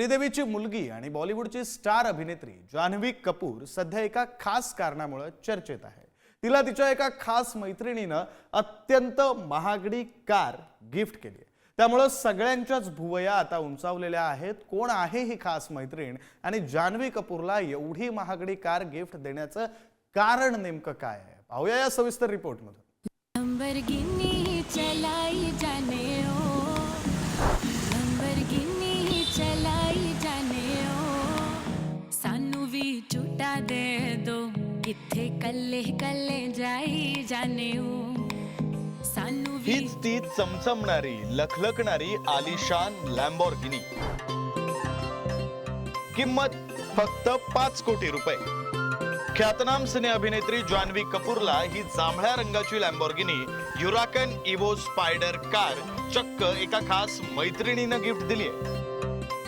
श्रीदेवीची मुलगी आणि बॉलिवूडची स्टार अभिनेत्री जान्हवी कपूर सध्या एका खास कारणामुळे चर्चेत आहे। तिला तिच्या एका खास मैत्रिणीने अत्यंत महागडी कार गिफ्ट केली आहे। त्यामुळे सगळ्यांच्याच भुवया आता उंचावलेल्या आहेत। कोण आहे ही खास मैत्रीण आणि जान्हवी कपूरला एवढी महागडी कार गिफ्ट देण्याचं कारण नेमकं काय आहे, पाहूया या सविस्तर रिपोर्ट मध्ये। लंबरगिनी चलाई जाने ओ, लंबरगिनी चलाई जाने ओ, सानू भी झूठा दे दो, किथे कल्ले कल्ले जाई जाने ओ, सानू भी। हीच ती चमचमणारी लखलखणारी आलिशान लॅम्बोर्गिनी, किंमत फक्त 5 कोटी रुपये। ख्यातनाम सिने अभिनेत्री जान्हवी कपूरला ही जांभळ्या रंगाची लॅम्बोर्गिनी युराकन इवो स्पायडर कार चक्क एका खास मैत्रिणीने गिफ्ट दिली आहे।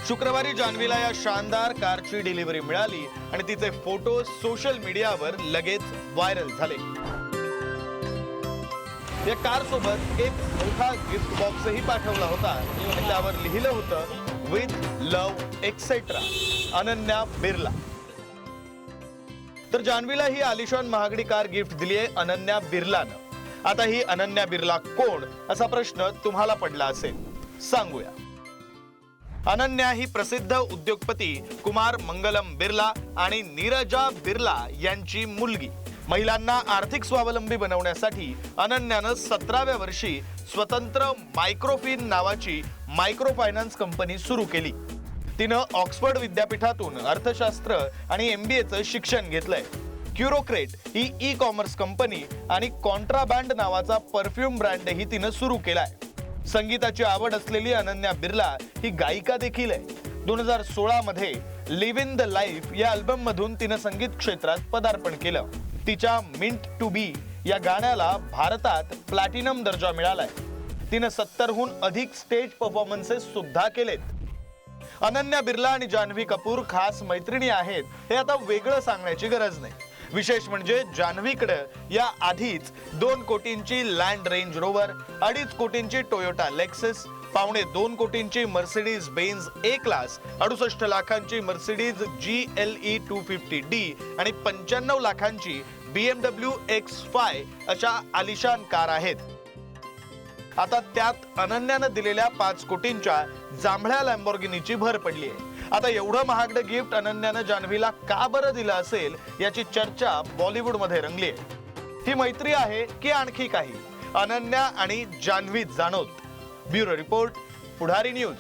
शुक्रवारी जान्हवीला या शानदार कारची डिलिव्हरी मिळाली आणि तिचे फोटो सोशल मीडियावर लगेच व्हायरल झाले। या कार सोबत एक मोठा गिफ्ट बॉक्सही पाठवला होता आणि त्यावर लिहिलं होतं with love etcetera Ananya Birla. तर जान्हवीला ही आलिशान महागडी कार गिफ्ट दिली आहे अनन्या बिर्लानं। आता ही अनन्या बिर्ला कोण असा प्रश्न तुम्हाला पडला असेल, सांगूया। अनन्या ही प्रसिद्ध उद्योगपती कुमार मंगलम बिर्ला आणि नीरजा बिर्ला यांची मुलगी। महिलांना आर्थिक स्वावलंबी बनवण्यासाठी अनन्यानं 17व्या वर्षी स्वतंत्र मायक्रोफिन नावाची मायक्रो फायनान्स कंपनी सुरू केली। तिनं ऑक्सफर्ड विद्यापीठातून अर्थशास्त्र आणि MBAचं शिक्षण घेतलंय। क्युरोक्रेट ही ई-कॉमर्स कंपनी आणि कॉन्ट्राबँड नावाचा परफ्यूम ब्रँडही तिनं सुरू केलाय। संगीताची आवड असलेली अनन्या बिर्ला ही गायिका देखील आहे। 2016 मध्ये लिव्ह इन द लाईफ या अल्बम मधून तिनं संगीत क्षेत्रात पदार्पण केलं। तिच्या मिंट टू बी या गाण्याला भारतात प्लॅटिनम दर्जा मिळालाय। तिनं 70हून अधिक स्टेज परफॉर्मन्सेस सुद्धा केलेत। अनन्या बिर्ला आणि जान्हवी कपूर खास मैत्रिणी आहेत हे आता वेगळं सांगण्याची गरज नाही। विशेष म्हणजे जान्हवीकडे या आधीच 2 कोटींची लँड रेंज रोवर, 2.5 कोटींची टोयोटा लेक्सस, 2.25 कोटींची मर्सिडीज बेन्झ ए क्लास, 68 लाखांची मर्सिडीज GLE 250D आणि 95 लाखांची BMW X5 अशा आलिशान कार आहेत। आता त्यात अनन्यानं दिलेल्या 5 कोटींच्या जांभळ्या लॅम्बोर्गिनीची भर पडली आहे। आता एवढं महागडं गिफ्ट अनन्यानं जान्हवीला का बरं दिलं असेल याची चर्चा बॉलिवूड मध्ये रंगली आहे। ही मैत्री आहे की आणखी काही, अनन्या आणि जान्हवी जाणोत। ब्युरो रिपोर्ट, पुढारी न्यूज।